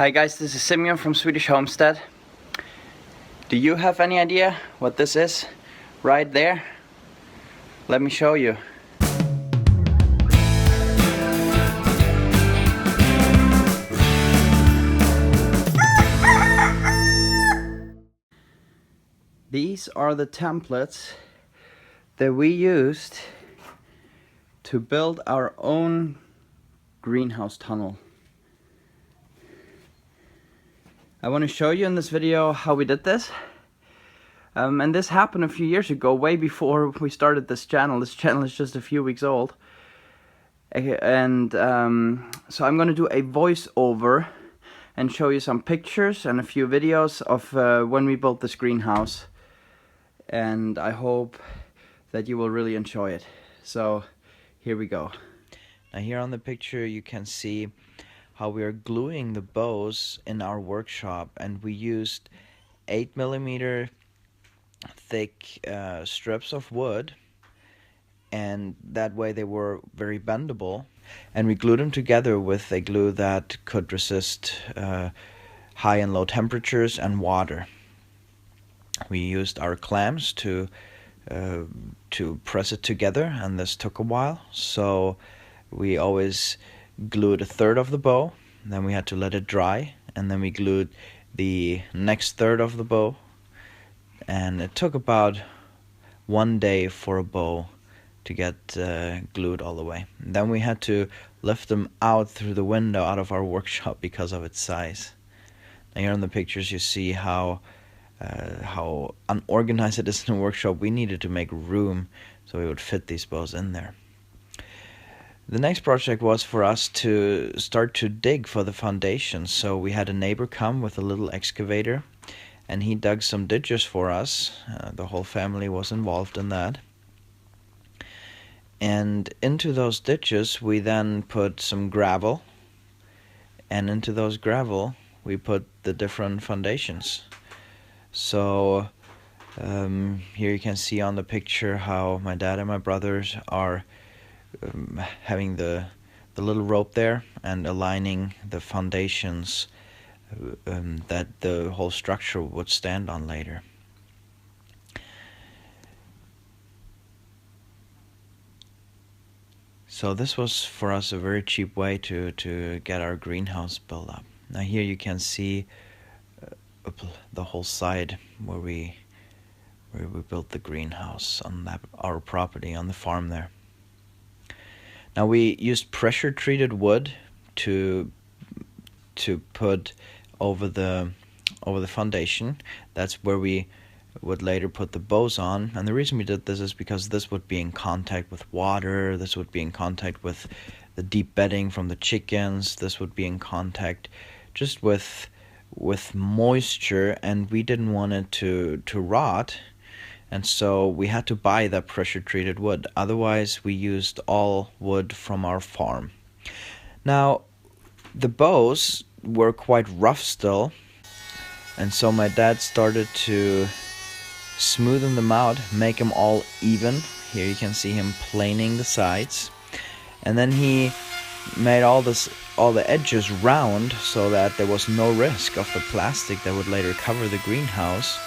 Hi guys, this is Simeon from Swedish Homestead. Do you have any idea what this is right there? Let me show you. These are the templates that we used to build our own greenhouse tunnel. I want to show you in this video how we did this. And this happened a few years ago, way before we started this channel. This channel is just a few weeks old. And so I'm going to do a voiceover and show you some pictures and a few videos of when we built this greenhouse. And I hope that you will really enjoy it. So here we go. Now here on the picture you can see how we are gluing the boughs in our workshop, and we used 8mm thick strips of wood, and that way they were very bendable, and we glued them together with a glue that could resist high and low temperatures and water. We used our clamps to press it together, and this took a while, so we always glued a third of the bow, then we had to let it dry, and then we glued the next third of the bow, and it took about 1 day for a bow to get glued all the way. And then we had to lift them out through the window out of our workshop because of its size. Now here in the pictures you see how unorganized it is in the workshop. We needed to make room so we would fit these bows in there. The next project was for us to start to dig for the foundation. So we had a neighbor come with a little excavator, and he dug some ditches for us. The whole family was involved in that. And into those ditches we then put some gravel, and into those gravel we put the different foundations. So here you can see on the picture how my dad and my brothers are having the little rope there and aligning the foundations that the whole structure would stand on later. So this was for us a very cheap way to get our greenhouse built up. Now here you can see the whole side where we built the greenhouse on our property on the farm there. Now we used pressure treated wood to put over the foundation. That's where we would later put the boughs on. And the reason we did this is because this would be in contact with water, this would be in contact with the deep bedding from the chickens, this would be in contact just with moisture, and we didn't want it to rot. And so we had to buy that pressure treated wood. Otherwise we used all wood from our farm. Now the boughs were quite rough still, and so my dad started to smoothen them out, make them all even. Here you can see him planing the sides, and then he made all the edges round so that there was no risk of the plastic that would later cover the greenhouse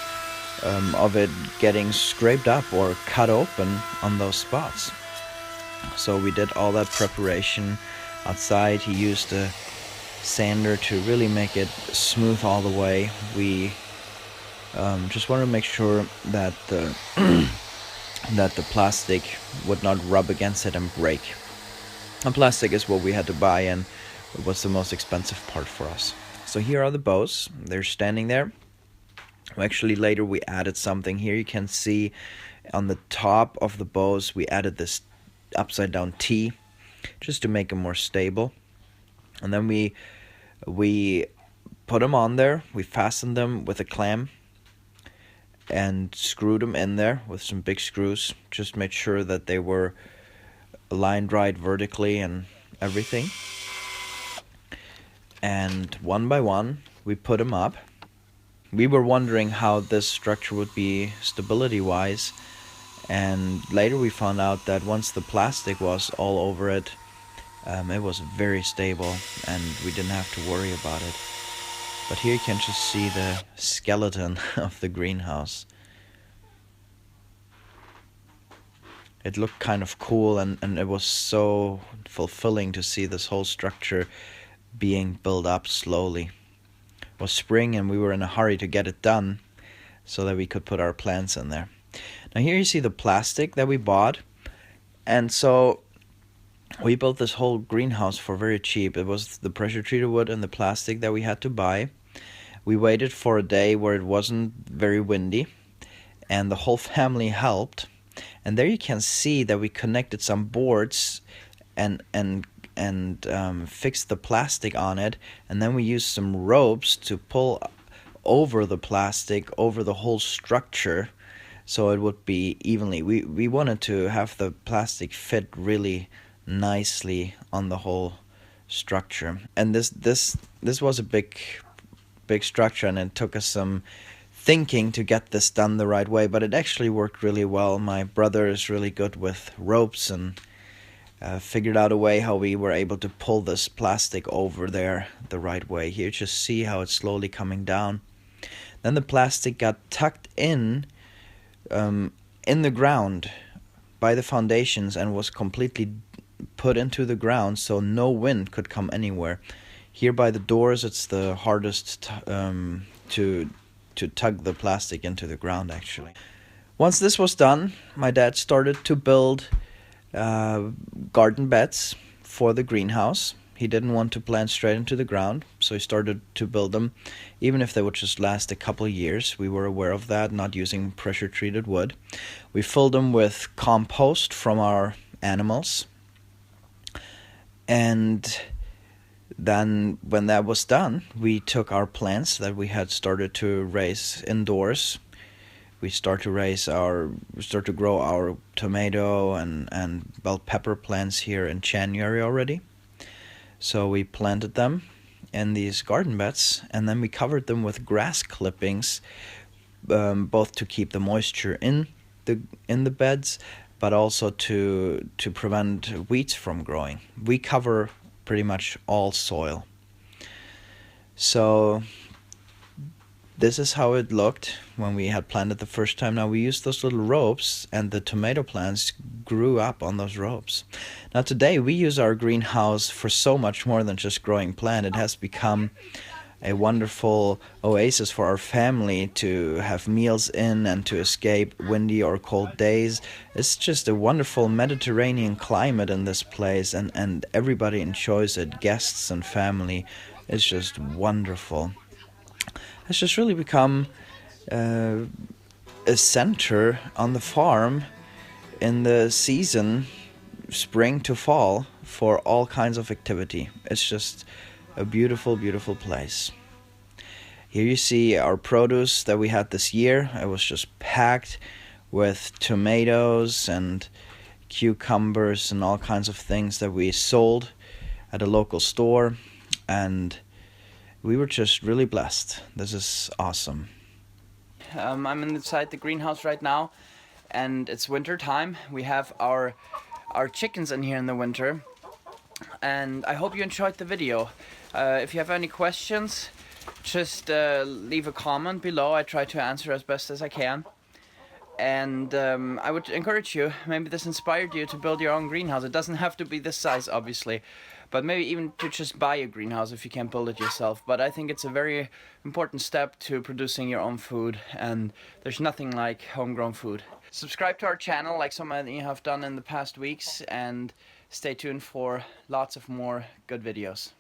of it getting scraped up or cut open on those spots. So we did all that preparation outside. He used a sander to really make it smooth all the way. We just wanted to make sure that the that the plastic would not rub against it and break. And plastic is what we had to buy, and it was the most expensive part for us. So here are the boughs. They're standing there. Actually later we added something. Here you can see on the top of the boughs we added this upside down T just to make them more stable. And then we put them on there. We fastened them with a clamp and screwed them in there with some big screws. Just made sure that they were aligned right vertically and everything. And one by one we put them up. We were wondering how this structure would be stability wise, and later we found out that once the plastic was all over it, it was very stable and we didn't have to worry about it. But here you can just see the skeleton of the greenhouse. It looked kind of cool, and it was so fulfilling to see this whole structure being built up slowly. It was spring and we were in a hurry to get it done so that we could put our plants in there. Now here you see the plastic that we bought, and so we built this whole greenhouse for very cheap. It was the pressure treated wood and the plastic that we had to buy. We waited for a day where it wasn't very windy, and the whole family helped. And there you can see that we connected some boards and fixed the plastic on it, and then we used some ropes to pull over the plastic over the whole structure so it would be evenly. We wanted to have the plastic fit really nicely on the whole structure, and this was a big structure, and it took us some thinking to get this done the right way, but it actually worked really well. My brother is really good with ropes and figured out a way how we were able to pull this plastic over there the right way. Here, just see how it's slowly coming down. Then the plastic got tucked in the ground by the foundations and was completely put into the ground so no wind could come anywhere. Here by the doors, it's the hardest to tug the plastic into the ground, actually. Once this was done, my dad started to build garden beds for the greenhouse. He didn't want to plant straight into the ground, so he started to build them, even if they would just last a couple of years. We were aware of that, not using pressure-treated wood. We filled them with compost from our animals, and then when that was done, we took our plants that we had started to raise indoors. We start to grow our tomato and bell pepper plants here in January already. So we planted them in these garden beds, and then we covered them with grass clippings, both to keep the moisture in the beds, but also to prevent weeds from growing. We cover pretty much all soil. So this is how it looked when we had planted the first time. Now we used those little ropes, and the tomato plants grew up on those ropes. Now today we use our greenhouse for so much more than just growing plant. It has become a wonderful oasis for our family to have meals in and to escape windy or cold days. It's just a wonderful Mediterranean climate in this place, and everybody enjoys it, guests and family. It's just wonderful. It's just really become a center on the farm in the season, spring to fall, for all kinds of activity. It's just a beautiful, beautiful place. Here you see our produce that we had this year. It was just packed with tomatoes and cucumbers and all kinds of things that we sold at a local store, and we were just really blessed. This is awesome. I'm inside the greenhouse right now, and it's winter time. We have our chickens in here in the winter, and I hope you enjoyed the video. If you have any questions, just leave a comment below. I try to answer as best as I can. And I would encourage you, maybe this inspired you to build your own greenhouse. It doesn't have to be this size, obviously, but maybe even to just buy a greenhouse if you can't build it yourself. But I think it's a very important step to producing your own food, and there's nothing like homegrown food. Subscribe to our channel like so many have done in the past weeks, and stay tuned for lots of more good videos.